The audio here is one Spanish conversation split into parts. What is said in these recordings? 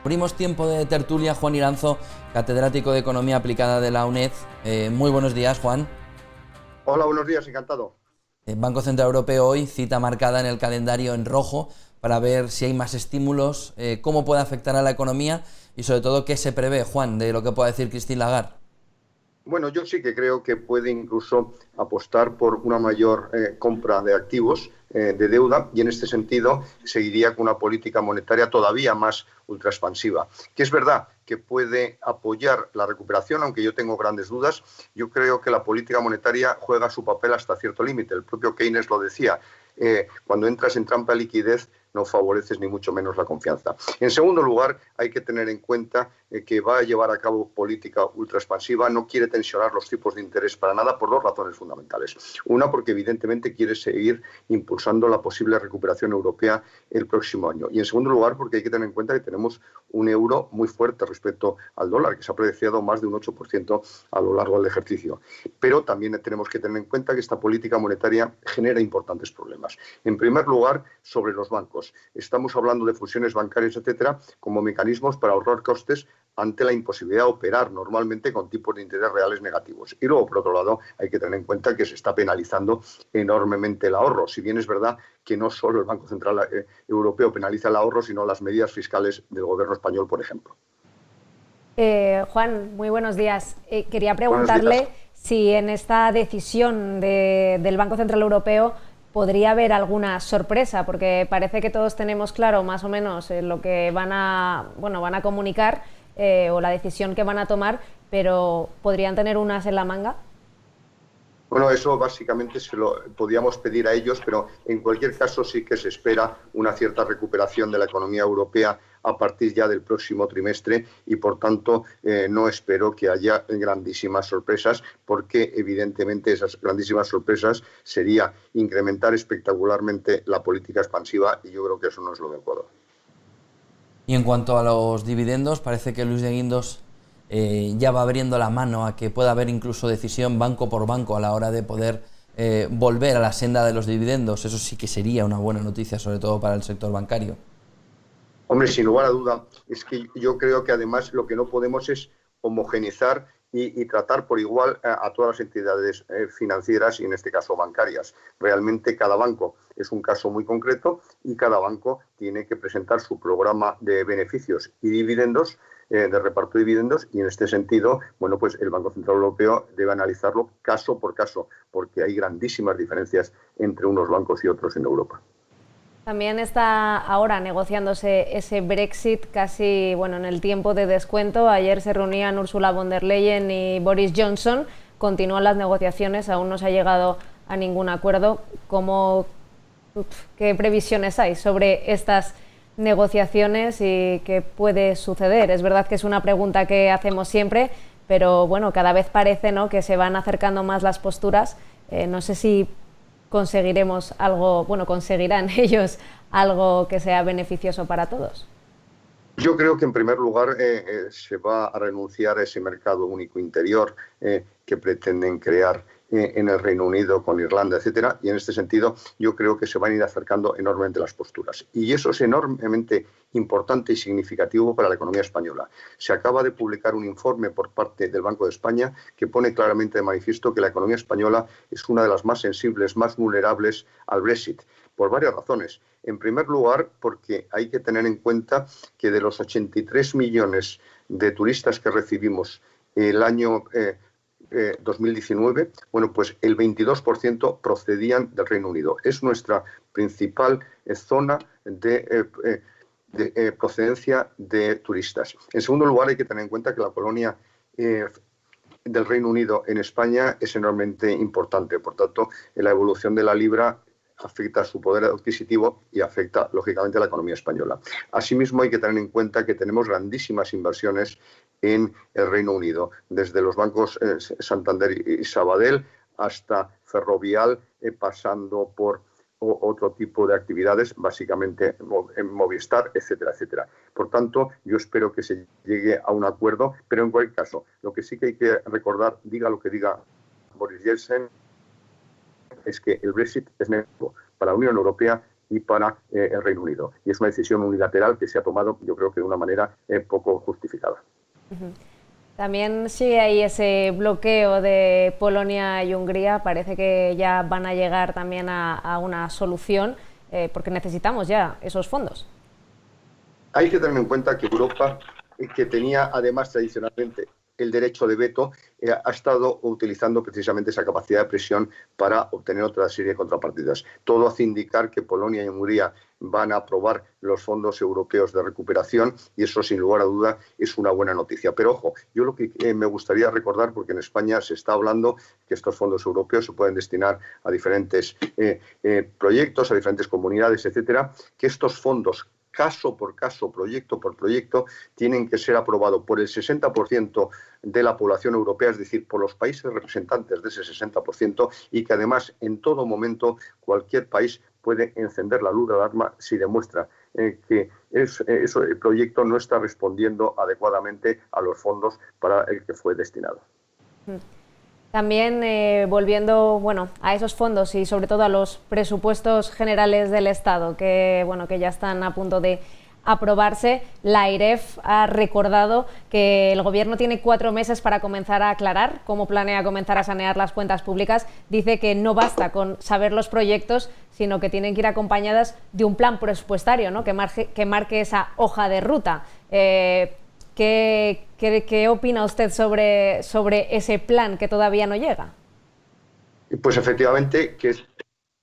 Abrimos tiempo de tertulia. Juan Iranzo, catedrático de Economía Aplicada de la UNED. Muy buenos días, Juan. Hola, buenos días, encantado. El Banco Central Europeo hoy, cita marcada en el calendario en rojo para ver si hay más estímulos, cómo puede afectar a la economía y sobre todo qué se prevé, Juan, de lo que pueda decir Christine Lagarde. Bueno, yo sí que creo que puede incluso apostar por una mayor compra de activos, de deuda, y en este sentido seguiría con una política monetaria todavía más ultraexpansiva. Que es verdad que puede apoyar la recuperación, aunque yo tengo grandes dudas. Yo creo que la política monetaria juega su papel hasta cierto límite. El propio Keynes lo decía. Cuando entras en trampa de liquidez no favoreces ni mucho menos la confianza. En segundo lugar, hay que tener en cuenta que va a llevar a cabo política ultraexpansiva, no quiere tensionar los tipos de interés para nada por dos razones fundamentales. Una, porque evidentemente quiere seguir impulsando la posible recuperación europea el próximo año. Y en segundo lugar, porque hay que tener en cuenta que tenemos un euro muy fuerte respecto al dólar, que se ha apreciado más de un 8% a lo largo del ejercicio. Pero también tenemos que tener en cuenta que esta política monetaria genera importantes problemas. En primer lugar, sobre los bancos. Estamos hablando de fusiones bancarias, etcétera, como mecanismos para ahorrar costes ante la imposibilidad de operar normalmente con tipos de interés reales negativos. Y luego, por otro lado, hay que tener en cuenta que se está penalizando enormemente el ahorro. Si bien es verdad que no solo el Banco Central Europeo penaliza el ahorro, sino las medidas fiscales del gobierno español, por ejemplo. Juan, muy buenos días. Quería preguntarle si en esta decisión del Banco Central Europeo podría haber alguna sorpresa, porque parece que todos tenemos claro más o menos lo que van a comunicar o la decisión que van a tomar, pero ¿podrían tener unas en la manga? Bueno, eso básicamente se lo podíamos pedir a ellos, pero en cualquier caso sí que se espera una cierta recuperación de la economía europea a partir ya del próximo trimestre y, por tanto, no espero que haya grandísimas sorpresas, porque evidentemente esas grandísimas sorpresas sería incrementar espectacularmente la política expansiva y yo creo que eso no es lo adecuado. Y en cuanto a los dividendos, parece que Luis de Guindos ya va abriendo la mano a que pueda haber incluso decisión banco por banco a la hora de poder volver a la senda de los dividendos. Eso sí que sería una buena noticia, sobre todo para el sector bancario. Hombre, sin lugar a duda, es que yo creo que además lo que no podemos es homogeneizar y tratar por igual a todas las entidades financieras y en este caso bancarias. Realmente cada banco es un caso muy concreto y cada banco tiene que presentar su programa de beneficios y dividendos, de reparto de dividendos, y en este sentido, bueno, pues el Banco Central Europeo debe analizarlo caso por caso, porque hay grandísimas diferencias entre unos bancos y otros en Europa. También está ahora negociándose ese Brexit casi en el tiempo de descuento. Ayer se reunían Ursula von der Leyen y Boris Johnson. Continúan las negociaciones, aún no se ha llegado a ningún acuerdo. ¿Qué previsiones hay sobre estas negociaciones y qué puede suceder? Es verdad que es una pregunta que hacemos siempre, pero bueno, cada vez parece, ¿no?, que se van acercando más las posturas. No sé si conseguiremos algo, conseguirán ellos algo que sea beneficioso para todos. Yo creo que en primer lugar se va a renunciar a ese mercado único interior que pretenden crear en el Reino Unido con Irlanda, etcétera, y en este sentido yo creo que se van a ir acercando enormemente las posturas. Y eso es enormemente importante y significativo para la economía española. Se acaba de publicar un informe por parte del Banco de España que pone claramente de manifiesto que la economía española es una de las más sensibles, más vulnerables al Brexit, por varias razones. En primer lugar, porque hay que tener en cuenta que de los 83 millones de turistas que recibimos el año 2019, bueno, pues el 22% procedían del Reino Unido. Es nuestra principal zona de procedencia de turistas. En segundo lugar, hay que tener en cuenta que la colonia del Reino Unido en España es enormemente importante. Por tanto, la evolución de la libra afecta a su poder adquisitivo y afecta, lógicamente, a la economía española. Asimismo, hay que tener en cuenta que tenemos grandísimas inversiones en el Reino Unido, desde los bancos Santander y Sabadell hasta Ferrovial, pasando por otro tipo de actividades, básicamente en Movistar, etcétera, etcétera. Por tanto, yo espero que se llegue a un acuerdo, pero en cualquier caso, lo que sí que hay que recordar, diga lo que diga Boris Johnson, es que el Brexit es negativo para la Unión Europea y para el Reino Unido. Y es una decisión unilateral que se ha tomado, yo creo que de una manera poco justificada. También sigue ahí ese bloqueo de Polonia y Hungría. Parece que ya van a llegar también a una solución, porque necesitamos ya esos fondos. Hay que tener en cuenta que Europa, que tenía además tradicionalmente el derecho de veto, ha estado utilizando precisamente esa capacidad de presión para obtener otra serie de contrapartidas. Todo hace indicar que Polonia y Hungría van a aprobar los fondos europeos de recuperación y eso, sin lugar a duda, es una buena noticia. Pero ojo, yo lo que me gustaría recordar, porque en España se está hablando que estos fondos europeos se pueden destinar a diferentes proyectos, a diferentes comunidades, etcétera, que estos fondos, caso por caso, proyecto por proyecto, tienen que ser aprobados por el 60% de la población europea, es decir, por los países representantes de ese 60%, y que además en todo momento cualquier país puede encender la luz de alarma si demuestra que el proyecto no está respondiendo adecuadamente a los fondos para el que fue destinado. También volviendo a esos fondos y sobre todo a los presupuestos generales del Estado que ya están a punto de aprobarse, la AIREF ha recordado que el Gobierno tiene 4 meses para comenzar a aclarar cómo planea comenzar a sanear las cuentas públicas. Dice que no basta con saber los proyectos, sino que tienen que ir acompañadas de un plan presupuestario, ¿no?, que marque esa hoja de ruta. ¿Qué opina usted sobre ese plan que todavía no llega? Pues efectivamente que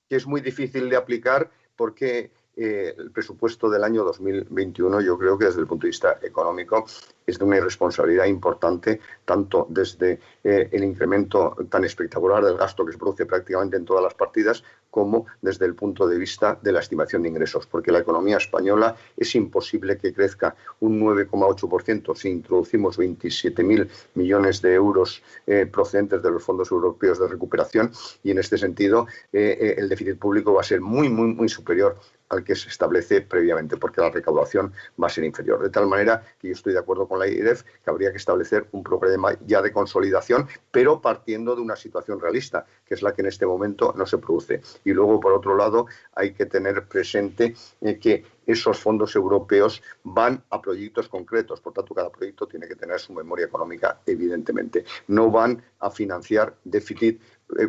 es muy difícil de aplicar, porque el presupuesto del año 2021, yo creo que desde el punto de vista económico es de una irresponsabilidad importante, tanto desde el incremento tan espectacular del gasto que se produce prácticamente en todas las partidas, como desde el punto de vista de la estimación de ingresos, porque la economía española es imposible que crezca un 9,8% si introducimos 27.000 millones de euros procedentes de los fondos europeos de recuperación, y en este sentido el déficit público va a ser muy, muy, muy superior al que se establece previamente, porque la recaudación va a ser inferior. De tal manera que yo estoy de acuerdo con la AIREF que habría que establecer un programa ya de consolidación, pero partiendo de una situación realista, que es la que en este momento no se produce. Y luego, por otro lado, hay que tener presente que esos fondos europeos van a proyectos concretos, por tanto, cada proyecto tiene que tener su memoria económica, evidentemente. No van a financiar déficit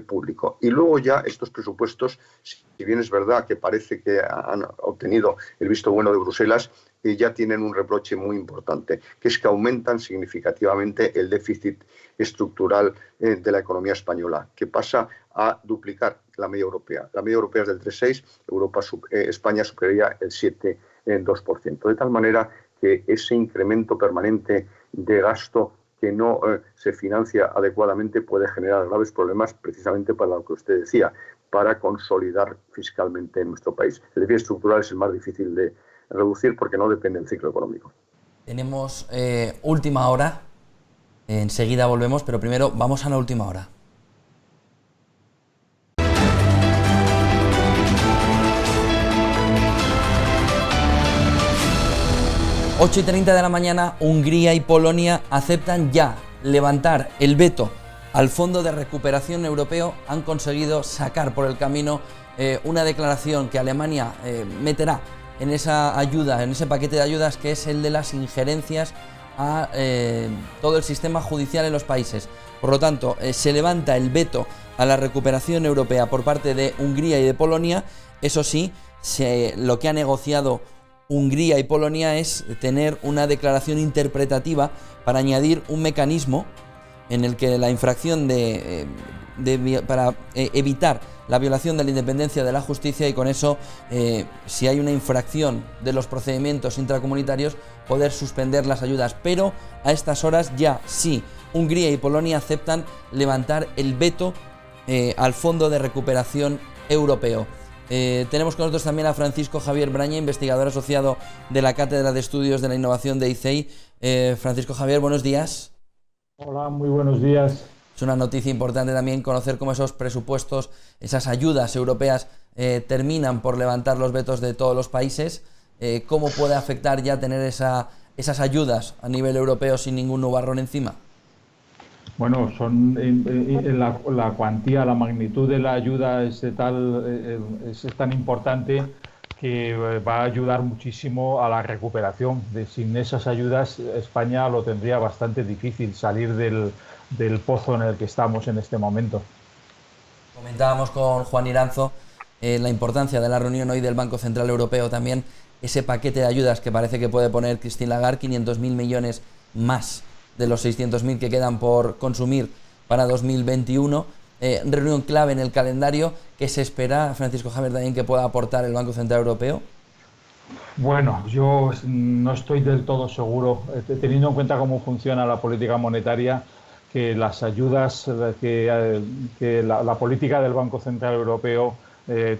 público. Y luego ya estos presupuestos, si bien es verdad que parece que han obtenido el visto bueno de Bruselas, ya tienen un reproche muy importante, que es que aumentan significativamente el déficit estructural de la economía española, que pasa a duplicar la media europea. La media europea es del 3,6%, España superaría el 7,2%. De tal manera que ese incremento permanente de gasto que no se financia adecuadamente puede generar graves problemas, precisamente para lo que usted decía, para consolidar fiscalmente en nuestro país. El déficit estructural es el más difícil de reducir porque no depende del ciclo económico. Tenemos última hora, enseguida volvemos, pero primero vamos a la última hora. 8:30 de la mañana, Hungría y Polonia aceptan ya levantar el veto al Fondo de Recuperación Europeo. Han conseguido sacar por el camino una declaración que Alemania meterá en esa ayuda, en ese paquete de ayudas, que es el de las injerencias a todo el sistema judicial en los países. Por lo tanto, se levanta el veto a la recuperación europea por parte de Hungría y de Polonia. Eso sí, lo que ha negociado Hungría y Polonia es tener una declaración interpretativa para añadir un mecanismo en el que la infracción para evitar la violación de la independencia de la justicia, y con eso, si hay una infracción de los procedimientos intracomunitarios, poder suspender las ayudas. Pero a estas horas ya sí, Hungría y Polonia aceptan levantar el veto al Fondo de Recuperación Europeo. Tenemos con nosotros también a Francisco Javier Braña, investigador asociado de la Cátedra de Estudios de la Innovación de ICEI. Francisco Javier, buenos días. Hola, muy buenos días. Es una noticia importante también conocer cómo esos presupuestos, esas ayudas europeas terminan por levantar los vetos de todos los países. ¿Cómo puede afectar ya tener esas ayudas a nivel europeo sin ningún nubarrón encima? Bueno, la cuantía, la magnitud de la ayuda es tan importante que va a ayudar muchísimo a la recuperación. Sin esas ayudas, España lo tendría bastante difícil salir del pozo en el que estamos en este momento. Comentábamos con Juan Iranzo la importancia de la reunión hoy del Banco Central Europeo, también ese paquete de ayudas que parece que puede poner Christine Lagarde, 500.000 millones más de los 600.000 que quedan por consumir para 2021. Reunión clave en el calendario. ¿Qué se espera, Francisco Javier, también que pueda aportar el Banco Central Europeo? Bueno, yo no estoy del todo seguro, teniendo en cuenta cómo funciona la política monetaria, que las ayudas, que la política del Banco Central Europeo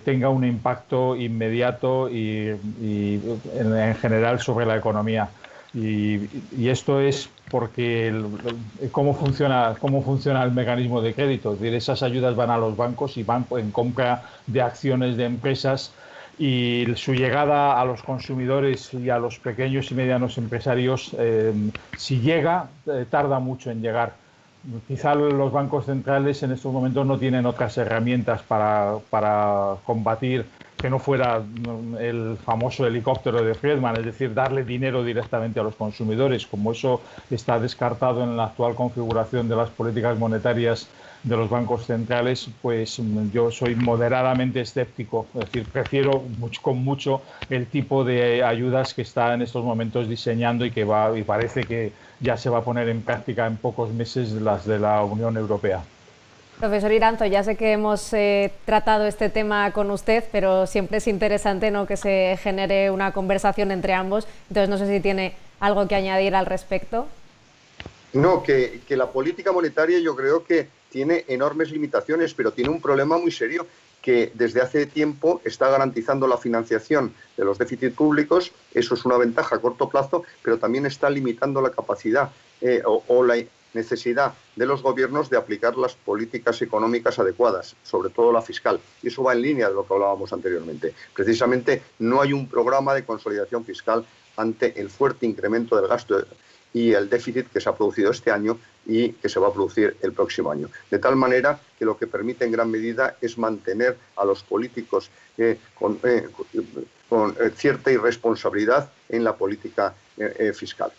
tenga un impacto inmediato y en general sobre la economía. Y esto es porque cómo funciona el mecanismo de crédito. Es decir, esas ayudas van a los bancos y van en compra de acciones de empresas, y su llegada a los consumidores y a los pequeños y medianos empresarios, si llega, tarda mucho en llegar. Quizá los bancos centrales en estos momentos no tienen otras herramientas para combatir que no fuera el famoso helicóptero de Friedman, es decir, darle dinero directamente a los consumidores. Como eso está descartado en la actual configuración de las políticas monetarias de los bancos centrales, pues yo soy moderadamente escéptico. Es decir, prefiero con mucho el tipo de ayudas que está en estos momentos diseñando y parece que ya se va a poner en práctica en pocos meses, las de la Unión Europea. Profesor Iranzo, ya sé que hemos tratado este tema con usted, pero siempre es interesante, ¿no?, que se genere una conversación entre ambos. Entonces, no sé si tiene algo que añadir al respecto. No, que la política monetaria yo creo que tiene enormes limitaciones, pero tiene un problema muy serio, que desde hace tiempo está garantizando la financiación de los déficits públicos. Eso es una ventaja a corto plazo, pero también está limitando la capacidad o la necesidad de los gobiernos de aplicar las políticas económicas adecuadas, sobre todo la fiscal. Y eso va en línea de lo que hablábamos anteriormente. Precisamente no hay un programa de consolidación fiscal ante el fuerte incremento del gasto y el déficit que se ha producido este año y que se va a producir el próximo año. De tal manera que lo que permite en gran medida es mantener a los políticos con cierta irresponsabilidad en la política fiscal.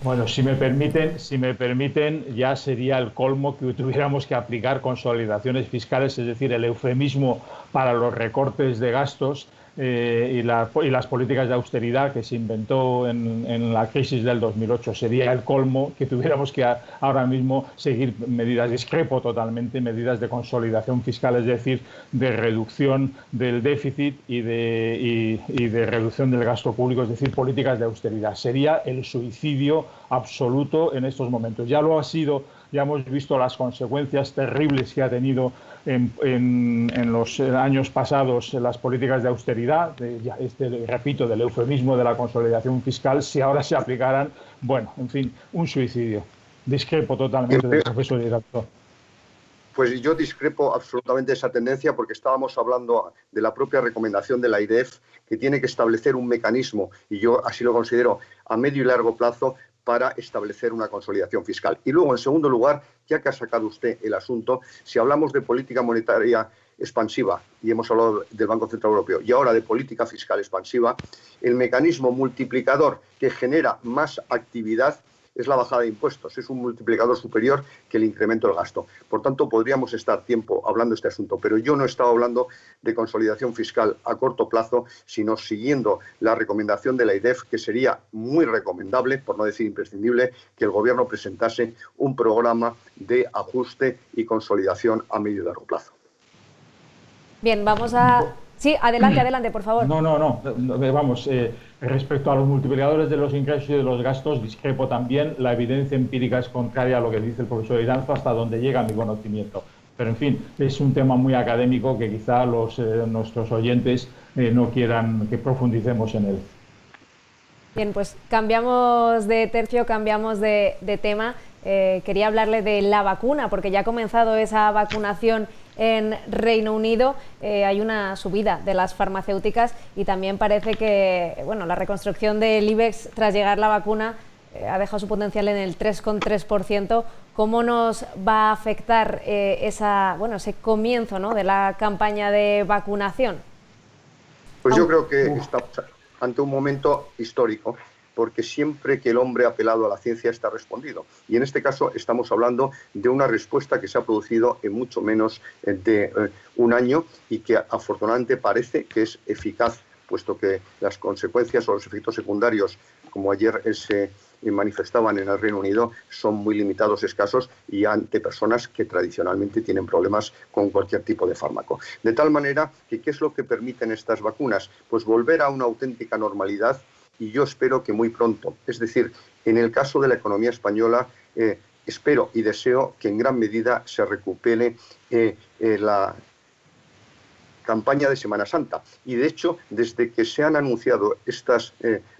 Bueno, si me permiten, ya sería el colmo que tuviéramos que aplicar consolidaciones fiscales, es decir, el eufemismo para los recortes de gastos y las políticas de austeridad que se inventó en la crisis del 2008. Sería el colmo que tuviéramos que ahora mismo seguir medidas, discrepo totalmente, medidas de consolidación fiscal, es decir, de reducción del déficit y de reducción del gasto público, es decir, políticas de austeridad. Sería el suicidio absoluto en estos momentos. Ya lo ha sido. Ya hemos visto las consecuencias terribles que ha tenido en los años pasados las políticas de austeridad, repito, del eufemismo de la consolidación fiscal. Si ahora se aplicaran, bueno, en fin, un suicidio. Discrepo totalmente del profesor Iranzo. Pues yo discrepo absolutamente de esa tendencia, porque estábamos hablando de la propia recomendación de la AIREF, que tiene que establecer un mecanismo, y yo así lo considero, a medio y largo plazo, para establecer una consolidación fiscal. Y luego, en segundo lugar, ya que ha sacado usted el asunto, si hablamos de política monetaria expansiva, y hemos hablado del Banco Central Europeo, y ahora de política fiscal expansiva, el mecanismo multiplicador que genera más actividad es la bajada de impuestos. Es un multiplicador superior que el incremento del gasto. Por tanto, podríamos estar tiempo hablando de este asunto, pero yo no he estado hablando de consolidación fiscal a corto plazo, sino siguiendo la recomendación de la AIREF, que sería muy recomendable, por no decir imprescindible, que el Gobierno presentase un programa de ajuste y consolidación a medio y largo plazo. Bien, vamos a... Sí, adelante, por favor. No, vamos, respecto a los multiplicadores de los ingresos y de los gastos, discrepo también. La evidencia empírica es contraria a lo que dice el profesor Iranzo, hasta donde llega mi conocimiento. Pero, en fin, es un tema muy académico que quizá nuestros oyentes no quieran que profundicemos en él. Bien, pues cambiamos de tercio, cambiamos de tema. Quería hablarle de la vacuna, porque ya ha comenzado esa vacunación en Reino Unido. Hay una subida de las farmacéuticas y también parece que la reconstrucción del IBEX tras llegar la vacuna ha dejado su potencial en el 3,3%. ¿Cómo nos va a afectar ese comienzo, ¿no?, de la campaña de vacunación? Pues yo creo que estamos ante un momento histórico, porque siempre que el hombre ha apelado a la ciencia está respondido. Y en este caso estamos hablando de una respuesta que se ha producido en mucho menos de un año y que afortunadamente parece que es eficaz, puesto que las consecuencias o los efectos secundarios, como ayer se manifestaban en el Reino Unido, son muy limitados, escasos y ante personas que tradicionalmente tienen problemas con cualquier tipo de fármaco. De tal manera que, ¿qué es lo que permiten estas vacunas? Pues volver a una auténtica normalidad, y yo espero que muy pronto. Es decir, en el caso de la economía española, espero y deseo que en gran medida se recupere la campaña de Semana Santa. Y de hecho, desde que se han anunciado estas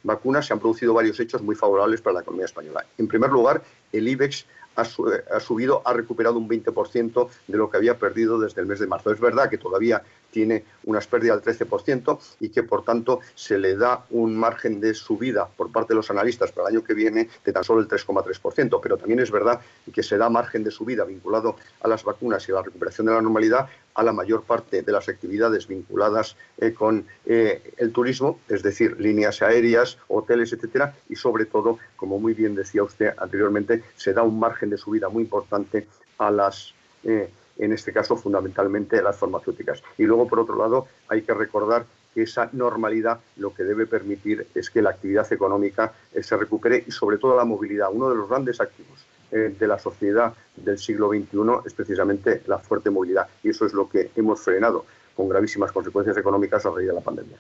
vacunas, se han producido varios hechos muy favorables para la economía española. En primer lugar, el IBEX ha recuperado un 20% de lo que había perdido desde el mes de marzo. Es verdad que todavía tiene unas pérdidas del 13% y que, por tanto, se le da un margen de subida por parte de los analistas para el año que viene de tan solo el 3,3%. Pero también es verdad que se da margen de subida vinculado a las vacunas y a la recuperación de la normalidad a la mayor parte de las actividades vinculadas con el turismo, es decir, líneas aéreas, hoteles, etcétera, y sobre todo, como muy bien decía usted anteriormente, se da un margen de subida muy importante a las, en este caso, fundamentalmente a las farmacéuticas. Y luego, por otro lado, hay que recordar que esa normalidad lo que debe permitir es que la actividad económica se recupere y, sobre todo, la movilidad. Uno de los grandes activos de la sociedad del siglo XXI es precisamente la fuerte movilidad, y eso es lo que hemos frenado con gravísimas consecuencias económicas a raíz de la pandemia.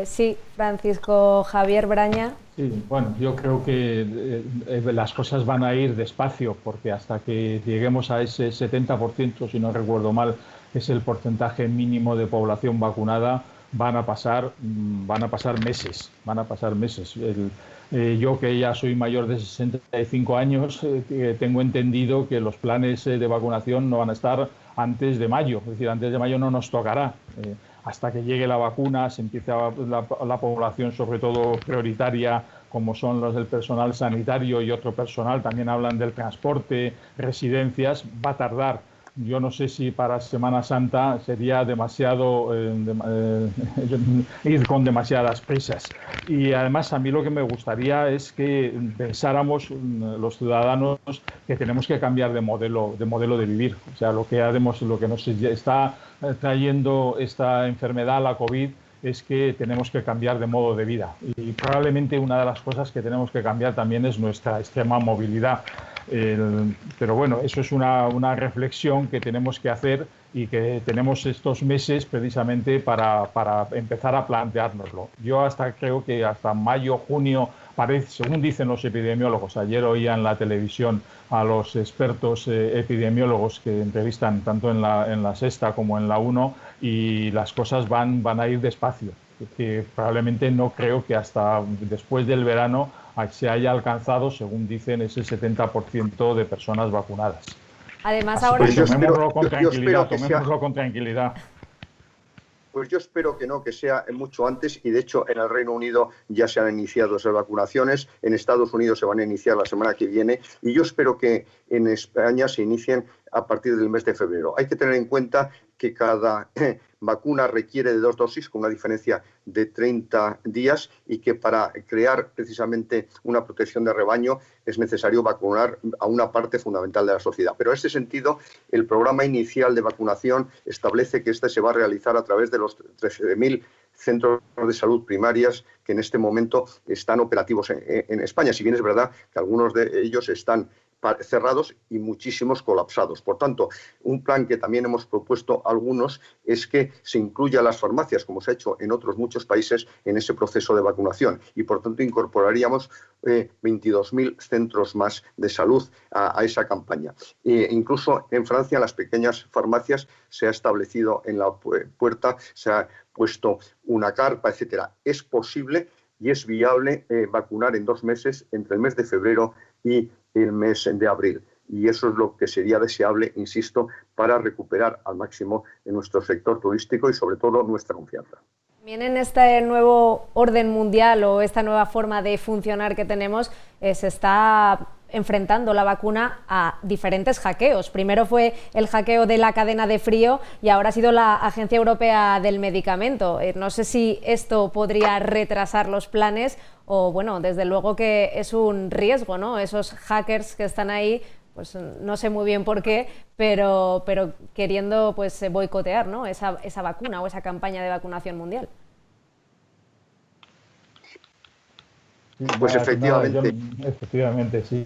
Sí, Francisco Javier Braña. Sí, bueno, yo creo que las cosas van a ir despacio, porque hasta que lleguemos a ese 70%, si no recuerdo mal, es el porcentaje mínimo de población vacunada, van a pasar meses. Yo, que ya soy mayor de 65 años, tengo entendido que los planes de vacunación no van a estar antes de mayo. Es decir, antes de mayo no nos tocará. Hasta que llegue la vacuna, se empiece la población, sobre todo prioritaria, como son los del personal sanitario y otro personal, también hablan del transporte, residencias, va a tardar. Yo no sé si para Semana Santa sería demasiado ir con demasiadas prisas. Y además a mí lo que me gustaría es que pensáramos los ciudadanos que tenemos que cambiar de modelo de vivir. O sea, lo que nos está trayendo esta enfermedad, la COVID, es que tenemos que cambiar de modo de vida. Y probablemente una de las cosas que tenemos que cambiar también es nuestra extrema movilidad. Pero bueno, eso es una reflexión que tenemos que hacer y que tenemos estos meses precisamente para empezar a planteárnoslo. Yo creo que hasta mayo, junio, según dicen los epidemiólogos, ayer oía en la televisión a los expertos epidemiólogos que entrevistan tanto en la Sexta como en la 1, y las cosas van a ir despacio, que probablemente no creo que hasta después del verano se haya alcanzado, según dicen, ese 70% de personas vacunadas. Además, ahora tomémoslo con tranquilidad. Pues yo espero que no, que sea mucho antes, y de hecho en el Reino Unido ya se han iniciado esas vacunaciones, en Estados Unidos se van a iniciar la semana que viene, y yo espero que en España se inicien a partir del mes de febrero. Hay que tener en cuenta que cada vacuna requiere de 2 dosis, con una diferencia de 30 días, y que para crear precisamente una protección de rebaño es necesario vacunar a una parte fundamental de la sociedad. Pero en este sentido, el programa inicial de vacunación establece que este se va a realizar a través de los 13.000 centros de salud primarias que en este momento están operativos en España, si bien es verdad que algunos de ellos están cerrados y muchísimos colapsados. Por tanto, un plan que también hemos propuesto algunos es que se incluya a las farmacias, como se ha hecho en otros muchos países, en ese proceso de vacunación, y por tanto incorporaríamos 22.000 centros más de salud a esa campaña. Incluso en Francia, en las pequeñas farmacias, se ha establecido en la puerta, se ha puesto una carpa, etcétera. Es posible y es viable vacunar en 2 meses, entre el mes de febrero y el mes de abril. Y eso es lo que sería deseable, insisto, para recuperar al máximo en nuestro sector turístico y sobre todo nuestra confianza. También en este nuevo orden mundial o esta nueva forma de funcionar que tenemos, se está enfrentando la vacuna a diferentes hackeos. Primero fue el hackeo de la cadena de frío y ahora ha sido la Agencia Europea del Medicamento. No sé si esto podría retrasar los planes o, bueno, desde luego que es un riesgo, ¿no? Esos hackers que están ahí, pues no sé muy bien por qué, pero queriendo pues boicotear, ¿no?, esa vacuna o esa campaña de vacunación mundial. Pues efectivamente. Efectivamente, sí.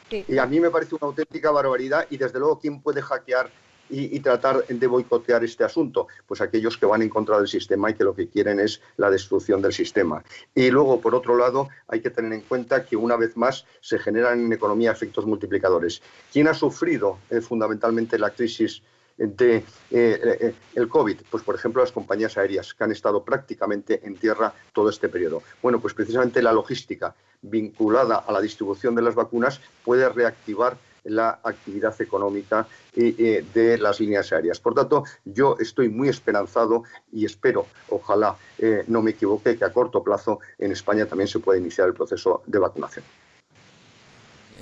Sí. Y a mí me parece una auténtica barbaridad y desde luego, ¿quién puede hackear y tratar de boicotear este asunto? Pues aquellos que van en contra del sistema y que lo que quieren es la destrucción del sistema. Y luego, por otro lado, hay que tener en cuenta que una vez más se generan en economía efectos multiplicadores. ¿Quién ha sufrido fundamentalmente la crisis de el COVID? Pues por ejemplo las compañías aéreas, que han estado prácticamente en tierra todo este periodo. Bueno, pues precisamente la logística vinculada a la distribución de las vacunas puede reactivar la actividad económica de las líneas aéreas. Por tanto, yo estoy muy esperanzado y espero, ojalá no me equivoque, que a corto plazo en España también se pueda iniciar el proceso de vacunación.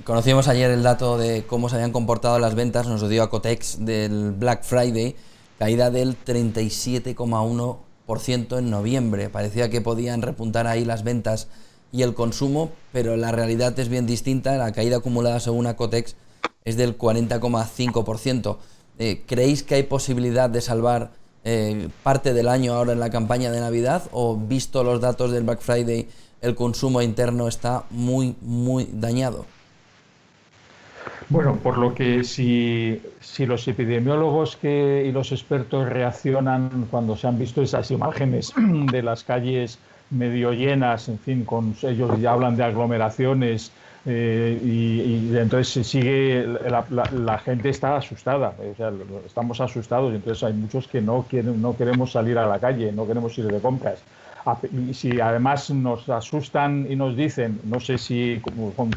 Conocíamos ayer el dato de cómo se habían comportado las ventas, nos lo dio Acotex, del Black Friday, caída del 37,1% en noviembre. Parecía que podían repuntar ahí las ventas y el consumo, pero la realidad es bien distinta. La caída acumulada, según Acotex, es del 40,5%. ¿Creéis que hay posibilidad de salvar parte del año ahora en la campaña de Navidad? ¿O, visto los datos del Black Friday, el consumo interno está muy, muy dañado? Bueno, por lo que si los epidemiólogos y los expertos reaccionan cuando se han visto esas imágenes de las calles medio llenas, en fin, ellos ya hablan de aglomeraciones y entonces sigue la gente está asustada, o sea, estamos asustados, y entonces hay muchos que no queremos salir a la calle, no queremos ir de compras. Y si además nos asustan y nos dicen, no sé si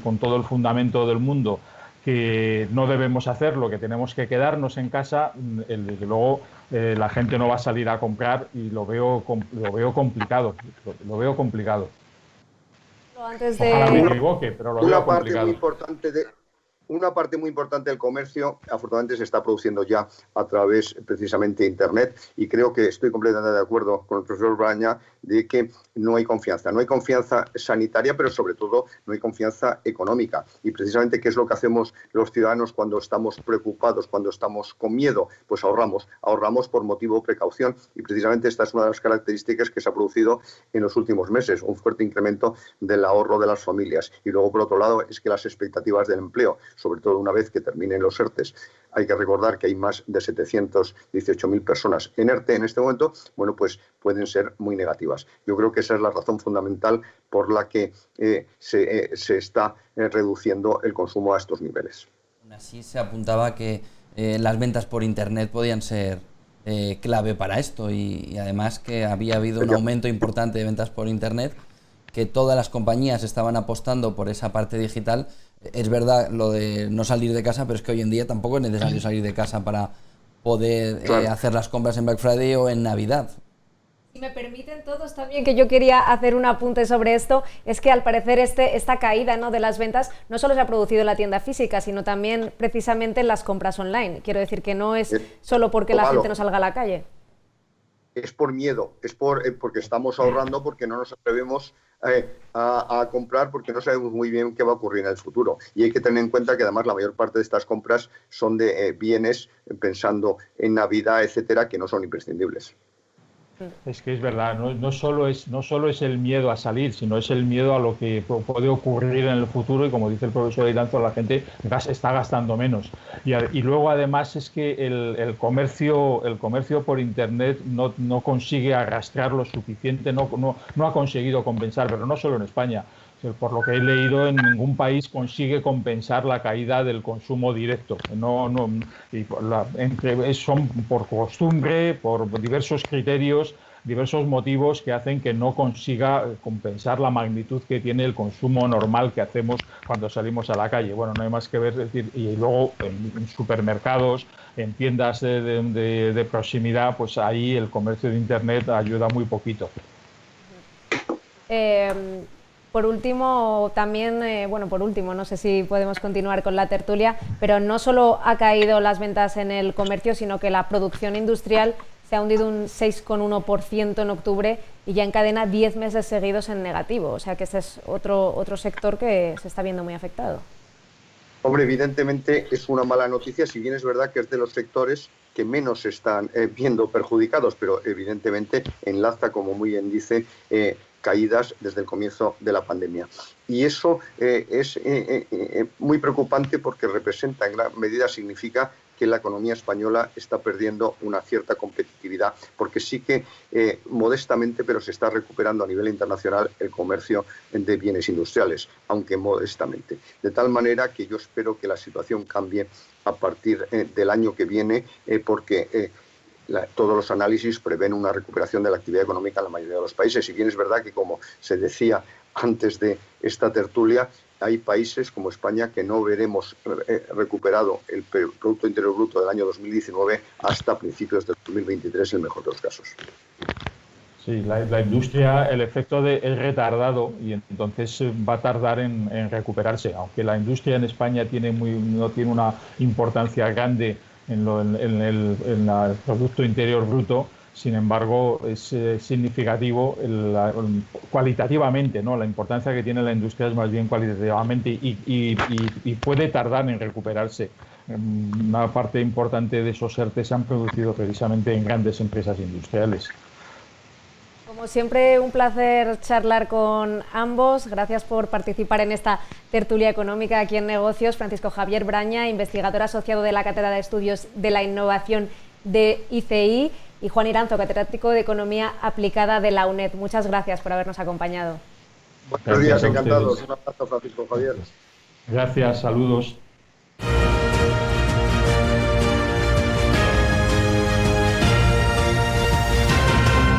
con todo el fundamento del mundo, que no debemos hacerlo, que tenemos que quedarnos en casa, luego la gente no va a salir a comprar y lo veo complicado. Lo veo complicado. Antes Ojalá me equivoque, pero lo veo complicado. Una parte muy importante del comercio, afortunadamente, se está produciendo ya a través precisamente de Internet, y creo que estoy completamente de acuerdo con el profesor Braña de que no hay confianza. No hay confianza sanitaria, pero sobre todo no hay confianza económica. Y precisamente, ¿qué es lo que hacemos los ciudadanos cuando estamos preocupados, cuando estamos con miedo? Pues ahorramos por motivo de precaución, y precisamente esta es una de las características que se ha producido en los últimos meses, un fuerte incremento del ahorro de las familias. Y luego, por otro lado, es que las expectativas del empleo, sobre todo una vez que terminen los ERTEs, hay que recordar que hay más de 718.000 personas en ERTE en este momento, bueno, pues pueden ser muy negativas. Yo creo que esa es la razón fundamental por la que se está reduciendo el consumo a estos niveles. Aún así, se apuntaba que las ventas por Internet podían ser clave para esto, y además que había habido un aumento importante de ventas por Internet, que todas las compañías estaban apostando por esa parte digital. Es verdad lo de no salir de casa, pero es que hoy en día tampoco es necesario salir de casa para poder hacer las compras en Black Friday o en Navidad. Si me permiten todos también, que yo quería hacer un apunte sobre esto, es que al parecer esta caída, ¿no?, de las ventas no solo se ha producido en la tienda física, sino también precisamente en las compras online. Quiero decir que no es solo porque la gente no salga a la calle. Es por miedo, es porque estamos ahorrando, porque no nos atrevemos a comprar, porque no sabemos muy bien qué va a ocurrir en el futuro. Y hay que tener en cuenta que además la mayor parte de estas compras son de bienes, pensando en Navidad, etcétera, que no son imprescindibles. Es que es verdad, no solo es el miedo a salir, sino es el miedo a lo que puede ocurrir en el futuro, y como dice el profesor Iranzo, la gente está gastando menos. Y luego además es que el comercio por Internet no consigue arrastrar lo suficiente, no ha conseguido compensar, pero no solo en España. Por lo que he leído, en ningún país consigue compensar la caída del consumo directo. Son por costumbre, por diversos criterios, diversos motivos que hacen que no consiga compensar la magnitud que tiene el consumo normal que hacemos cuando salimos a la calle. Bueno, no hay más que ver, es decir, y luego en supermercados, en tiendas de proximidad, pues ahí el comercio de Internet ayuda muy poquito. Por último, también, por último, no sé si podemos continuar con la tertulia, pero no solo ha caído las ventas en el comercio, sino que la producción industrial se ha hundido un 6,1% en octubre y ya encadena 10 meses seguidos en negativo. O sea que este es otro sector que se está viendo muy afectado. Hombre, evidentemente es una mala noticia, si bien es verdad que es de los sectores que menos se están viendo perjudicados, pero evidentemente enlaza, como muy bien dice, caídas desde el comienzo de la pandemia. Y eso es muy preocupante porque representa, en gran medida, significa que la economía española está perdiendo una cierta competitividad, porque sí que modestamente, pero se está recuperando a nivel internacional el comercio de bienes industriales, aunque modestamente. De tal manera que yo espero que la situación cambie a partir del año que viene, porque todos los análisis prevén una recuperación de la actividad económica en la mayoría de los países. Y bien es verdad que, como se decía antes de esta tertulia, hay países como España que no veremos recuperado el Producto Interior Bruto del año 2019 hasta principios de 2023, en el mejor de los casos. Sí, la industria, el efecto es retardado y entonces va a tardar en recuperarse. Aunque la industria en España no tiene una importancia grande en el Producto Interior Bruto, sin embargo, es significativo cualitativamente, ¿no? La importancia que tiene la industria es más bien cualitativamente y puede tardar en recuperarse. Una parte importante de esos ERTE se han producido precisamente en grandes empresas industriales. Como siempre, un placer charlar con ambos. Gracias por participar en esta tertulia económica aquí en Negocios. Francisco Javier Braña, investigador asociado de la Cátedra de Estudios de la Innovación de ICI, y Juan Iranzo, catedrático de Economía Aplicada de la UNED. Muchas gracias por habernos acompañado. Buenos días, encantados. Un abrazo, Francisco Javier. Gracias, saludos.